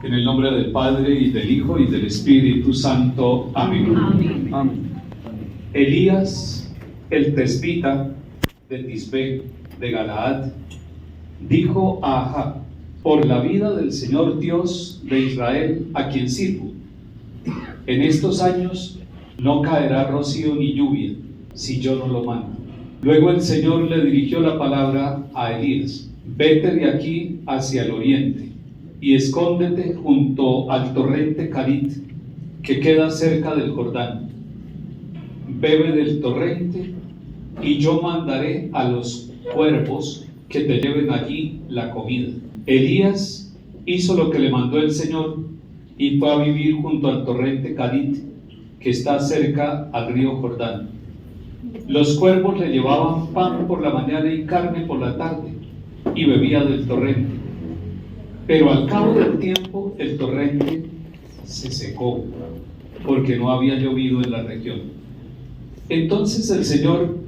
En el nombre del Padre, y del Hijo, y del Espíritu Santo. Amén. Amén. Amén. Elías, el tesbita de Tisbe, de Galaad, dijo a Ahab: por la vida del Señor Dios de Israel, a quien sirvo, en estos años no caerá rocío ni lluvia, si yo no lo mando. Luego el Señor le dirigió la palabra a Elías: vete de aquí hacia el oriente y escóndete junto al torrente Carit, que queda cerca del Jordán. Bebe del torrente, y yo mandaré a los cuervos que te lleven allí la comida. Elías hizo lo que le mandó el Señor y fue a vivir junto al torrente Carit, que está cerca al río Jordán. Los cuervos le llevaban pan por la mañana y carne por la tarde, y bebía del torrente. Pero al cabo del tiempo el torrente se secó, porque no había llovido en la región. Entonces el Señor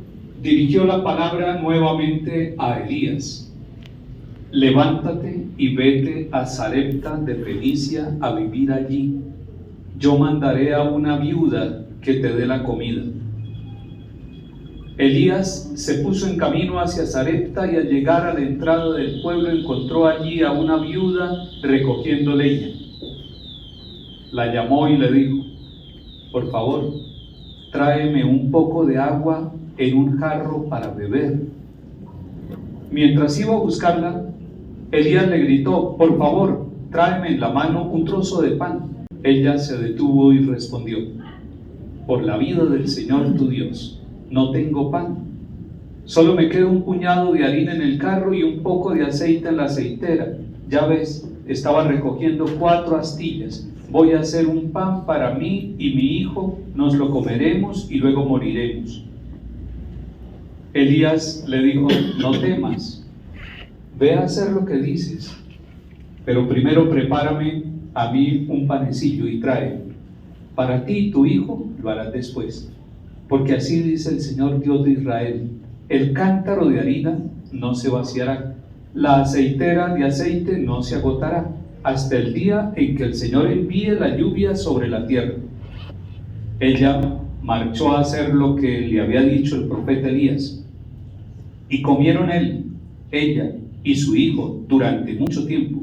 dirigió la palabra nuevamente a Elías: levántate y vete a Sarepta de Fenicia a vivir allí. Yo mandaré a una viuda que te dé la comida. Elías se puso en camino hacia Sarepta, y al llegar a la entrada del pueblo encontró allí a una viuda recogiendo leña. La llamó y le dijo: por favor, tráeme un poco de agua en un jarro para beber. Mientras iba a buscarla, Elías le gritó: por favor, tráeme en la mano un trozo de pan. Ella se detuvo y respondió: por la vida del Señor tu Dios, no tengo pan. Solo me queda un puñado de harina en el carro y un poco de aceite en la aceitera. Ya ves, estaba recogiendo 4 astillas. Voy a hacer un pan para mí y mi hijo, nos lo comeremos y luego moriremos. Elías le dijo: no temas, ve a hacer lo que dices, pero primero prepárame a mí un panecillo y trae. Para ti y tu hijo lo harás después. Porque así dice el Señor Dios de Israel: el cántaro de harina no se vaciará, la aceitera de aceite no se agotará, hasta el día en que el Señor envíe la lluvia sobre la tierra. Ella marchó a hacer lo que le había dicho el profeta Elías, y comieron él, ella y su hijo durante mucho tiempo.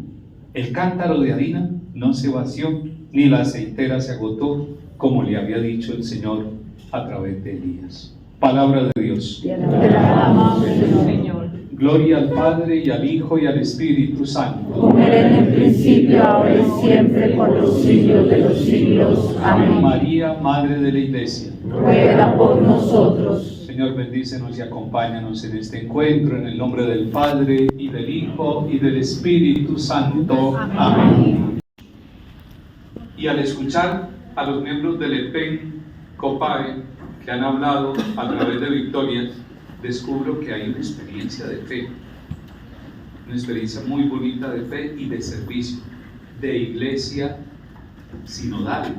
El cántaro de harina no se vació, ni la aceitera se agotó, como le había dicho el Señor a través de Elías. Palabra de Dios. Te alabamos, Señor. Gloria al Padre, y al Hijo, y al Espíritu Santo. Como era en el principio, ahora y siempre, por los siglos de los siglos. Amén. María, Madre de la Iglesia, ruega por nosotros. Señor, bendícenos y acompáñanos en este encuentro, en el nombre del Padre, y del Hijo, y del Espíritu Santo. Amén. Y al escuchar a los miembros del EPEN COPAE que han hablado a través de Victoria, descubro que hay una experiencia de fe, una experiencia muy bonita de fe y de servicio, de iglesia sinodal,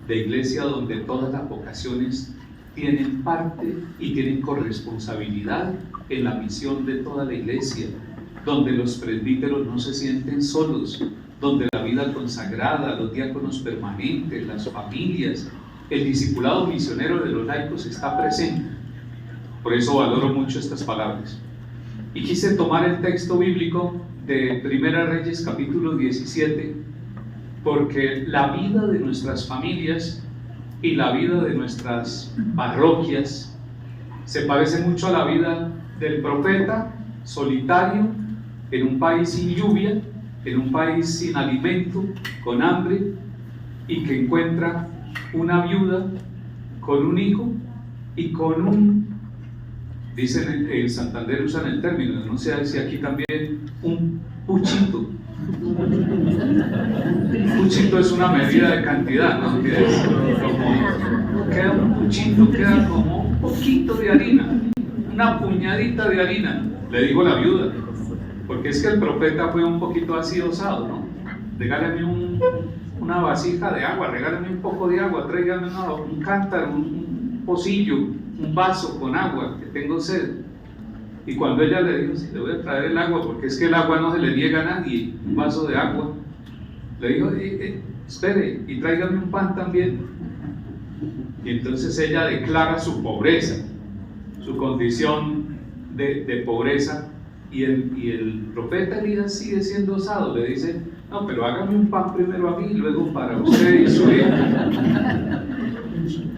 de iglesia donde todas las vocaciones tienen parte y tienen corresponsabilidad en la misión de toda la iglesia, donde los presbíteros no se sienten solos, donde la vida consagrada, los diáconos permanentes, las familias, el discipulado misionero de los laicos está presente. Por eso valoro mucho estas palabras. Y quise tomar el texto bíblico de Primera Reyes capítulo 17, porque la vida de nuestras familias y la vida de nuestras parroquias se parece mucho a la vida del profeta solitario en un país sin lluvia, en un país sin alimento, con hambre, y que encuentra una viuda con un hijo y con un, dicen en Santander usan el término, no sé si aquí también, un puchito. Puchito es una medida de cantidad, ¿no? Que es como, queda un puchito, queda como un poquito de harina, una puñadita de harina, le digo la viuda, porque es que el profeta fue un poquito así osado, ¿no? Regálame una vasija de agua, regálame un poco de agua, tráigame un cántaro, un pocillo, un vaso con agua, que tengo sed. Y cuando ella le dijo: sí, le voy a traer el agua, porque es que el agua no se le niega a nadie, un vaso de agua, le dijo, espere, y tráigame un pan también. Y entonces ella declara su pobreza, su condición de pobreza, y el profeta Elías sigue siendo osado, le dice, no, pero hágame un pan primero a mí y luego para usted y su hija.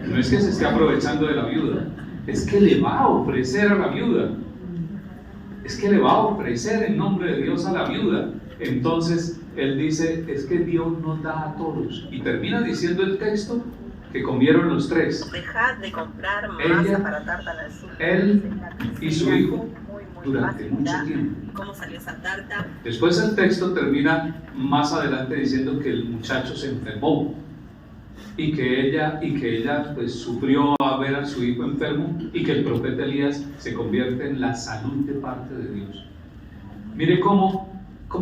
No es que se esté aprovechando de la viuda, es que le va a ofrecer a la viuda, es que le va a ofrecer en nombre de Dios a la viuda. Entonces él dice, es que Dios nos da a todos, y termina diciendo el texto que comieron los tres, dejad de comprar ella, masa para tarta al azúcar, él y su hijo, durante mucho tiempo. ¿Cómo salió esa tarta? Después el texto termina más adelante diciendo que el muchacho se enfermó y que ella pues sufrió a ver a su hijo enfermo, y que el profeta Elías se convierte en la salud de parte de Dios. Mire cómo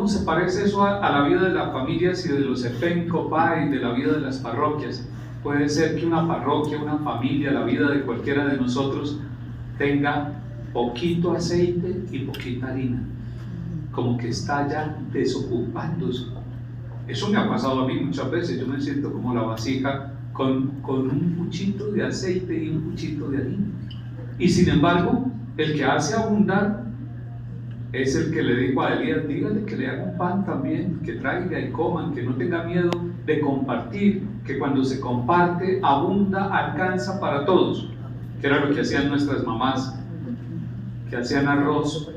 se parece eso a la vida de las familias y de los Epen Copay, de la vida de las parroquias. Puede ser que una parroquia, una familia, la vida de cualquiera de nosotros tenga poquito aceite y poquita harina, como que está ya desocupándose. Eso me ha pasado a mí muchas veces. Yo me siento como la vasija con un puchito de aceite y un puchito de harina, y sin embargo el que hace abundar es el que le dijo a Elías, dígale que le haga un pan también, que traiga y coman, que no tenga miedo de compartir, que cuando se comparte abunda, alcanza para todos, que era lo que hacían nuestras mamás, que hacían arroz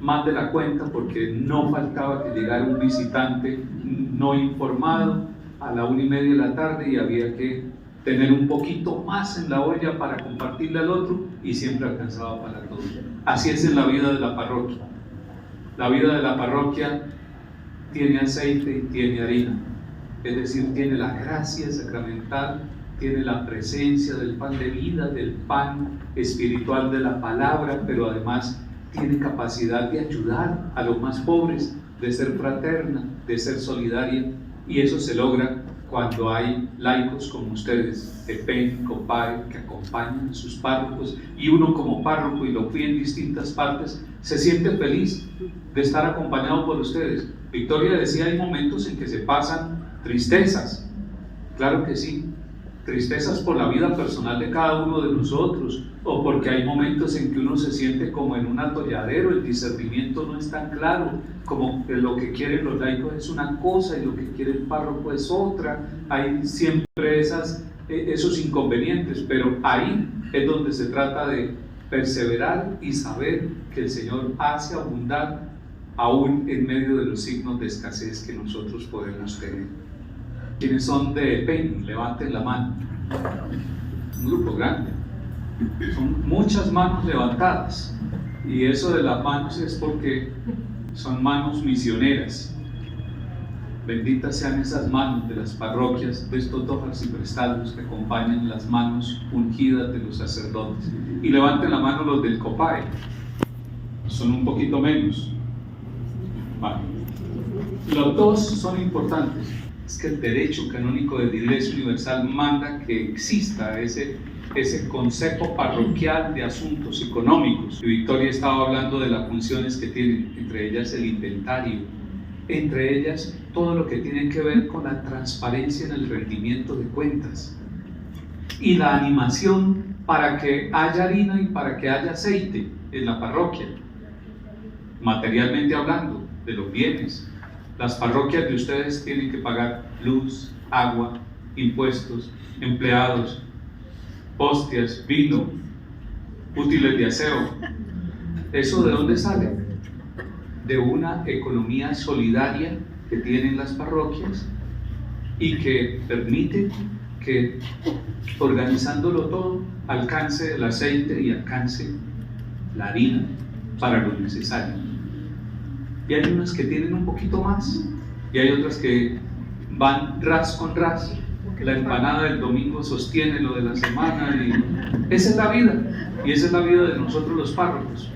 más de la cuenta porque no faltaba que llegara un visitante no informado a la 1:30 de la tarde y había que tener un poquito más en la olla para compartirle al otro, y siempre alcanzaba para todos. Así es en la vida de la parroquia. La vida de la parroquia tiene aceite y tiene harina, es decir, tiene la gracia sacramental, tiene la presencia del pan de vida, del pan espiritual de la palabra, pero además tiene capacidad de ayudar a los más pobres, de ser fraterna, de ser solidaria, y eso se logra cuando hay laicos como ustedes, Epen, Copay, que acompañan a sus párrocos, y uno como párroco, y lo fui en distintas partes, se siente feliz de estar acompañado por ustedes. Victoria decía, hay momentos en que se pasan tristezas, claro que sí, tristezas por la vida personal de cada uno de nosotros, o porque hay momentos en que uno se siente como en un atolladero, el discernimiento no es tan claro, como que lo que quieren los laicos es una cosa y lo que quiere el párroco es otra. Hay siempre esos inconvenientes, pero ahí es donde se trata de perseverar y saber que el Señor hace abundar aún en medio de los signos de escasez que nosotros podemos tener. ¿Quiénes son de Epen? Levanten la mano. Un grupo grande. Son muchas manos levantadas, y eso de las manos es porque son manos misioneras. Benditas sean esas manos de las parroquias, de estos dos arciprestados que acompañan las manos ungidas de los sacerdotes. Y levanten la mano los del Copay, son un poquito menos. Vale. Los dos son importantes. Es que el derecho canónico de la Iglesia Universal manda que exista ese consejo parroquial de asuntos económicos. Y Victoria estaba hablando de las funciones que tienen, entre ellas el inventario, entre ellas todo lo que tiene que ver con la transparencia en el rendimiento de cuentas y la animación para que haya harina y para que haya aceite en la parroquia, materialmente hablando, de los bienes. Las parroquias de ustedes tienen que pagar luz, agua, impuestos, empleados, hostias, vino, útiles de aseo. ¿Eso de dónde sale? De una economía solidaria que tienen las parroquias y que permite que, organizándolo todo, alcance el aceite y alcance la harina para lo necesario. Y hay unas que tienen un poquito más, y hay otras que van ras con ras. La empanada del domingo sostiene lo de la semana, y esa es la vida, y esa es la vida de nosotros los párrocos.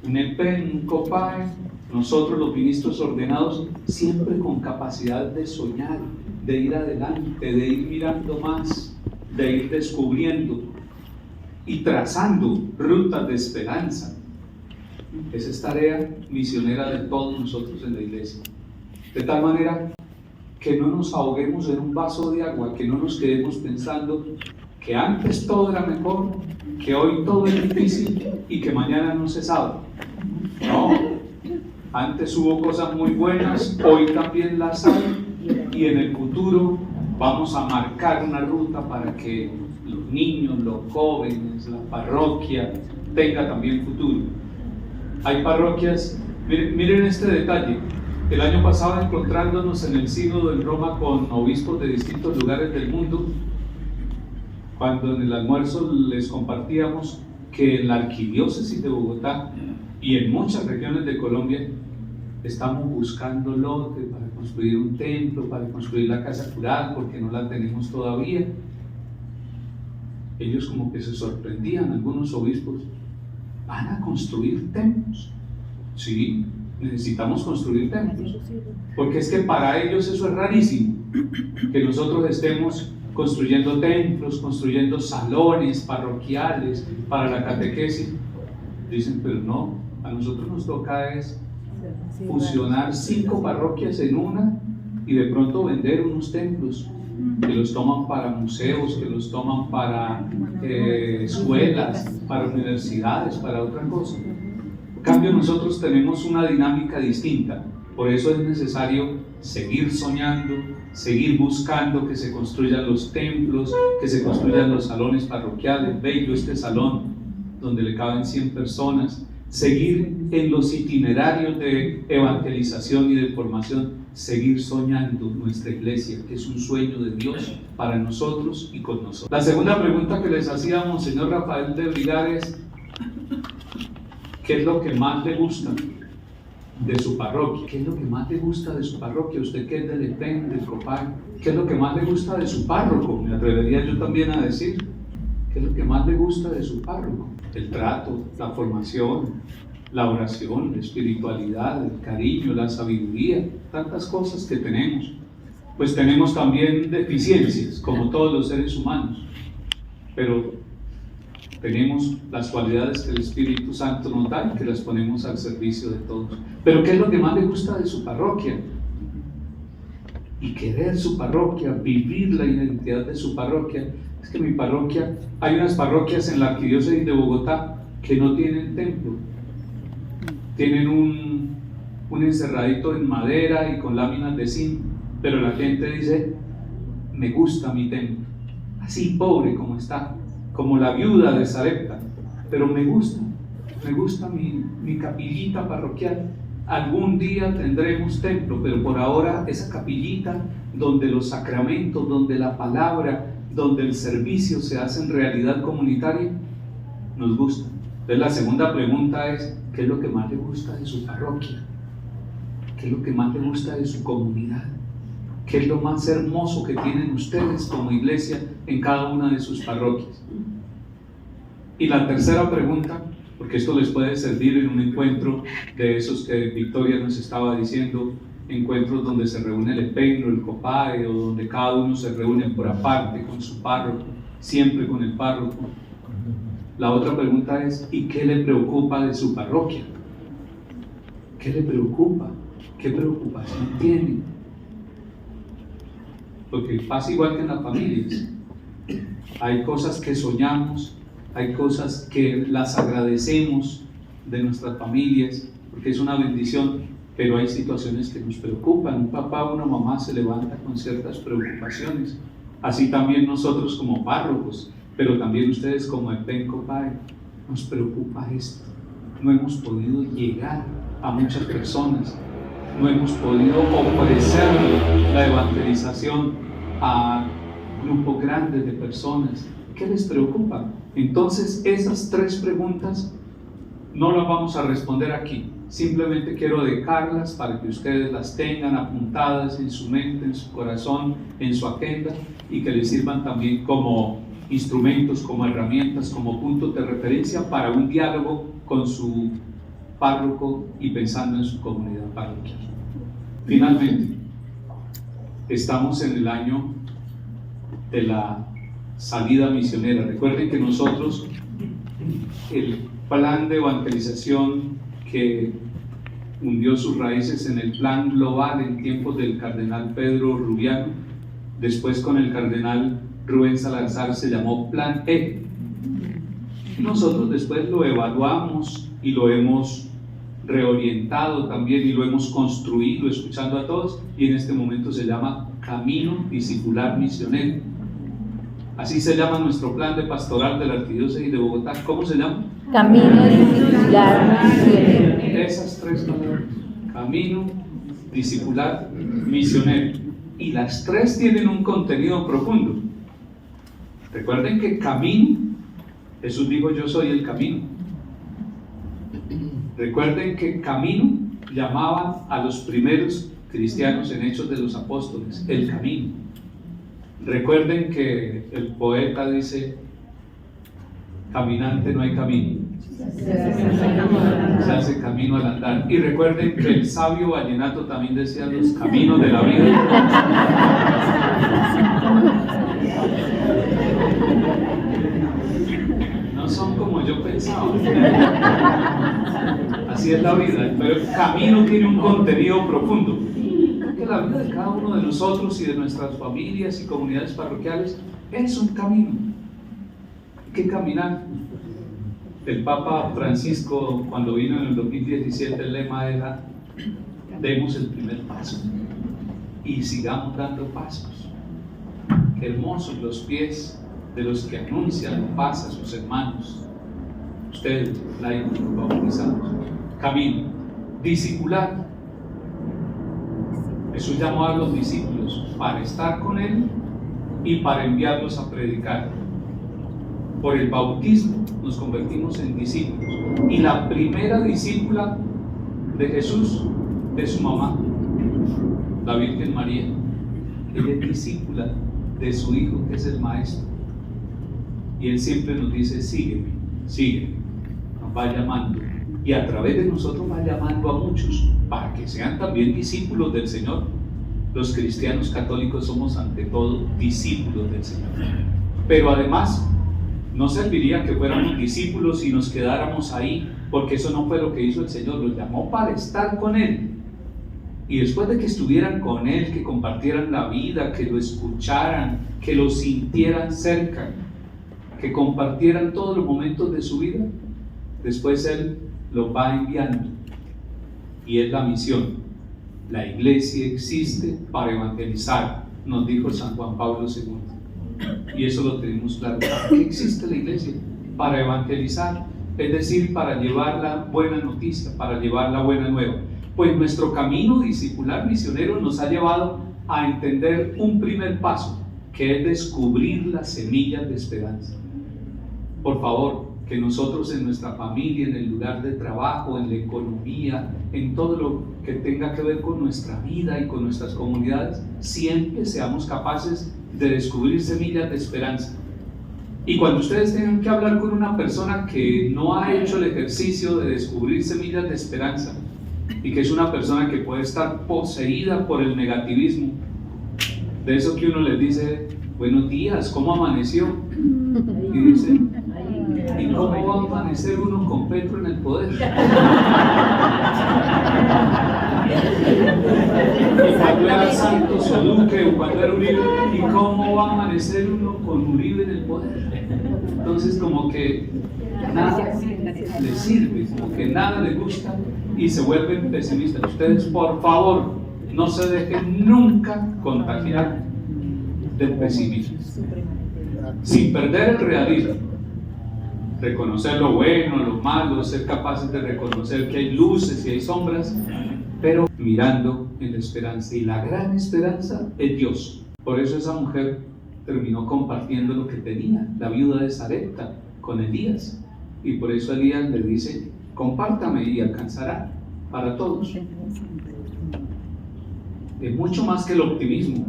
Un Epen, un Copay, nosotros los ministros ordenados, siempre con capacidad de soñar, de ir adelante, de ir mirando más, de ir descubriendo y trazando rutas de esperanza. Esa es tarea misionera de todos nosotros en la iglesia. De tal manera que no nos ahoguemos en un vaso de agua, que no nos quedemos pensando que antes todo era mejor, que hoy todo es difícil y que mañana no se sabe. No, antes hubo cosas muy buenas, hoy también las hay, y en el futuro vamos a marcar una ruta para que los niños, los jóvenes, la parroquia tenga también futuro. Hay parroquias, miren este detalle. El año pasado, encontrándonos en el sínodo en Roma con obispos de distintos lugares del mundo, cuando en el almuerzo les compartíamos que en la arquidiócesis de Bogotá y en muchas regiones de Colombia estamos buscando lote para construir un templo, para construir la casa cural, porque no la tenemos todavía. Ellos como que se sorprendían, algunos obispos: ¿van a construir templos? Sí, necesitamos construir templos, porque es que para ellos eso es rarísimo, que nosotros estemos construyendo templos, construyendo salones parroquiales para la catequesis. Dicen, pero no, a nosotros nos toca es fusionar 5 parroquias en una y de pronto vender unos templos que los toman para museos, que los toman para escuelas, para universidades, para otra cosa. En cambio, nosotros tenemos una dinámica distinta. Por eso es necesario seguir soñando, seguir buscando que se construyan los templos, que se construyan los salones parroquiales. Bello este salón donde le caben 100 personas. Seguir en los itinerarios de evangelización y de formación, seguir soñando nuestra iglesia, que es un sueño de Dios para nosotros y con nosotros. La segunda pregunta que les hacía a Monseñor Rafael de Brigar es: ¿qué es lo que más le gusta de su parroquia? ¿Qué es lo que más le gusta de su parroquia? Usted que es del EPEN, del COPAI, ¿qué es lo que más le gusta de su párroco? Me atrevería yo también a decir, ¿qué es lo que más le gusta de su párroco? El trato, la formación, la oración, la espiritualidad, el cariño, la sabiduría, tantas cosas que tenemos. Pues tenemos también deficiencias, como todos los seres humanos, pero tenemos las cualidades que el Espíritu Santo nos da y que las ponemos al servicio de todos. Pero ¿qué es lo que más le gusta de su parroquia? Y querer su parroquia, vivir la identidad de su parroquia. Es que mi parroquia, hay unas parroquias en la arquidiócesis de Bogotá que no tienen templo. Tienen un encerradito en madera y con láminas de zinc, pero la gente dice: me gusta mi templo, así pobre como está, como la viuda de Sarepta, pero me gusta mi capillita parroquial. Algún día tendremos templo, pero por ahora esa capillita donde los sacramentos, donde la palabra, donde el servicio se hace en realidad comunitaria, nos gusta. Entonces la segunda pregunta es: ¿qué es lo que más le gusta de su parroquia? ¿Qué es lo que más le gusta de su comunidad? ¿Qué es lo más hermoso que tienen ustedes como iglesia en cada una de sus parroquias? Y la tercera pregunta, porque esto les puede servir en un encuentro de esos que Victoria nos estaba diciendo, encuentros donde se reúne el EPEN o el COPAE, o donde cada uno se reúne por aparte con su párroco, siempre con el párroco. La otra pregunta es: ¿y qué le preocupa de su parroquia? ¿Qué le preocupa? ¿Qué preocupación tiene? Porque pasa igual que en las familias. Hay cosas que soñamos, hay cosas que las agradecemos de nuestras familias, porque es una bendición, pero hay situaciones que nos preocupan. Un papá o una mamá se levanta con ciertas preocupaciones. Así también nosotros como párrocos, pero también ustedes como EPEN COPAE, nos preocupa esto. No hemos podido llegar a muchas personas, no hemos podido ofrecer la evangelización a grupos grandes de personas. ¿Qué les preocupa? Entonces esas 3 preguntas no las vamos a responder aquí. Simplemente quiero dejarlas para que ustedes las tengan apuntadas en su mente, en su corazón, en su agenda, y que les sirvan también como instrumentos, como herramientas, como puntos de referencia para un diálogo con su párroco y pensando en su comunidad parroquial. Finalmente, estamos en el año de la salida misionera. Recuerden que nosotros, el plan de evangelización que hundió sus raíces en el plan global en tiempos del cardenal Pedro Rubiano. Después, con el cardenal Rubén Salazar, se llamó Plan E. Nosotros después lo evaluamos y lo hemos reorientado también y lo hemos construido escuchando a todos, y en este momento se llama Camino Discipular Misionero. Así se llama nuestro plan de pastoral de la Arquidiócesis de Bogotá. ¿Cómo se llama? Camino Discipular Misionero. Esas tres palabras: Camino Discipular Misionero. Y las tres tienen un contenido profundo. Recuerden que camino, Jesús dijo: yo soy el camino. Recuerden que camino llamaban a los primeros cristianos en Hechos de los Apóstoles, el camino. Recuerden que el poeta dice: caminante no hay camino, se hace camino al andar. Y recuerden que el sabio vallenato también decía: los caminos de la vida. No son como yo pensaba. Así es la vida, pero el camino tiene un contenido profundo. Que la vida de cada uno de nosotros y de nuestras familias y comunidades parroquiales es un camino. Hay que caminar. El Papa Francisco, cuando vino en el 2017, el lema era: demos el primer paso y sigamos dando pasos. Qué hermosos los pies de los que anuncian paz a sus hermanos. Ustedes, laicos bautizados. Camino. Discipular. Jesús llamó a los discípulos para estar con Él y para enviarlos a predicar. Por el bautismo nos convertimos en discípulos. Y la primera discípula de Jesús es su mamá, la Virgen María. Ella es discípula de su Hijo, que es el Maestro. Y Él siempre nos dice: sígueme, sígueme. Nos va llamando. Y a través de nosotros va llamando a muchos para que sean también discípulos del Señor. Los cristianos católicos somos ante todo discípulos del Señor. Pero además, no serviría que fuéramos discípulos y nos quedáramos ahí, porque eso no fue lo que hizo el Señor. Los llamó para estar con Él. Y después de que estuvieran con Él, que compartieran la vida, que lo escucharan, que lo sintieran cerca, que compartieran todos los momentos de su vida, después Él lo va enviando. Y es la misión. La iglesia existe para evangelizar, nos dijo San Juan Pablo II. Y eso lo tenemos claro. ¿Para qué existe la iglesia? Para evangelizar, es decir, para llevar la buena noticia, para llevar la buena nueva. Pues nuestro camino discipular misionero nos ha llevado a entender un primer paso, que es descubrir las semillas de esperanza. Por favor, que nosotros en nuestra familia, en el lugar de trabajo, en la economía, en todo lo que tenga que ver con nuestra vida y con nuestras comunidades, siempre seamos capaces de descubrir semillas de esperanza. Y cuando ustedes tengan que hablar con una persona que no ha hecho el ejercicio de descubrir semillas de esperanza, y que es una persona que puede estar poseída por el negativismo, de eso que uno les dice: buenos días, ¿cómo amaneció? Y dicen: ¿y cómo va a amanecer uno con Petro en el poder? Cuando era Santos o Duque o cuando era Uribe, ¿y cómo va a amanecer uno con Uribe en el poder? Entonces, como que nada les sirve, como que nada les gusta y se vuelven pesimistas. Ustedes, por favor, no se dejen nunca contagiar del pesimismo, sin perder el realismo. Reconocer lo bueno, lo malo, ser capaces de reconocer que hay luces y hay sombras, pero mirando en la esperanza. Y la gran esperanza es Dios. Por eso esa mujer terminó compartiendo lo que tenía, la viuda de Sarepta, con Elías. Y por eso Elías le dice: compártame y alcanzará para todos. Es mucho más que el optimismo.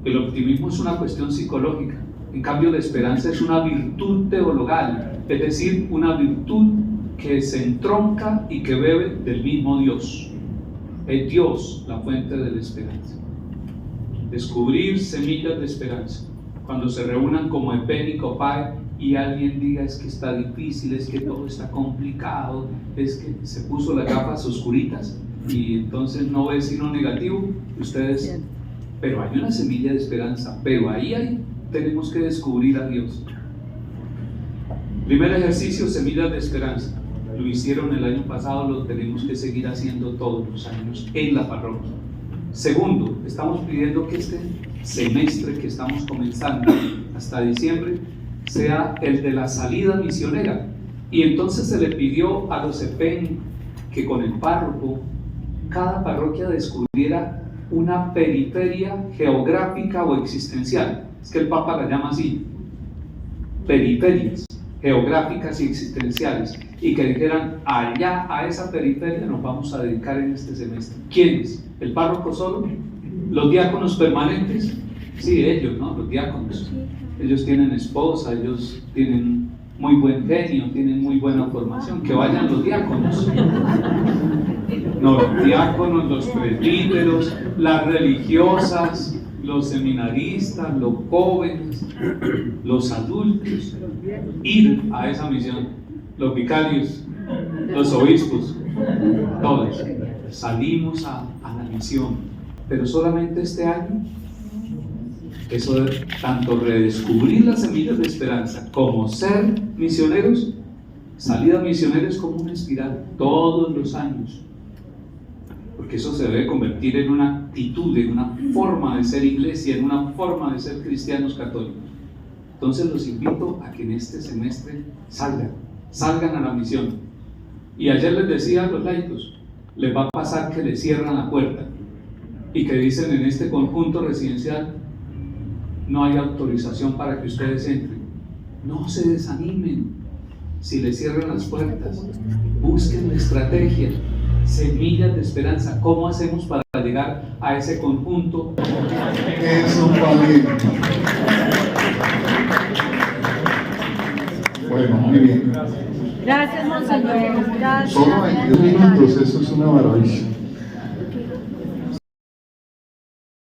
El optimismo es una cuestión psicológica. En cambio, la esperanza es una virtud teologal, es decir, una virtud que se entronca y que bebe del mismo Dios. Es Dios la fuente de la esperanza. Descubrir semillas de esperanza. Cuando se reúnan como Epen y Copay y alguien diga es que está difícil, es que todo está complicado, es que se puso las gafas oscuritas y entonces no ve sino negativo, ustedes, pero hay una semilla de esperanza, pero ahí tenemos que descubrir a Dios. Primer ejercicio, semillas de esperanza. Lo hicieron el año pasado, lo tenemos que seguir haciendo todos los años en la parroquia. Segundo, estamos pidiendo que este semestre que estamos comenzando hasta diciembre sea el de la salida misionera. Y entonces se le pidió a los EPEN que con el párroco cada parroquia descubriera una periferia geográfica o existencial. Es que el Papa la llama así, periferias geográficas y existenciales, y que dijeran, allá a esa periferia nos vamos a dedicar en este semestre. ¿Quiénes? ¿El párroco solo? ¿Los diáconos permanentes? Sí, ellos, ¿no? Los diáconos. Ellos tienen esposa, ellos tienen muy buen genio, tienen muy buena formación. Que vayan los diáconos. No, los diáconos, los presbíteros, las religiosas, los seminaristas, los jóvenes, los adultos, ir a esa misión, los vicarios, los obispos, todos salimos a la misión, pero solamente este año, eso de tanto redescubrir las semillas de esperanza como ser misioneros, salida misioneros como una espiral todos los años. Porque eso se debe convertir en una actitud, en una forma de ser iglesia, en una forma de ser cristianos católicos. Entonces los invito a que en este semestre salgan a la misión. Y ayer les decía a los laicos, les va a pasar que les cierran la puerta y que dicen en este conjunto residencial, no hay autorización para que ustedes entren. No se desanimen si les cierran las puertas, busquen la estrategia. Semillas de esperanza. ¿Cómo hacemos para llegar a ese conjunto? Eso, Padre. Bueno, muy bien. Gracias, Monseñor. Gracias. Solo 22 minutos, eso es una maravilla.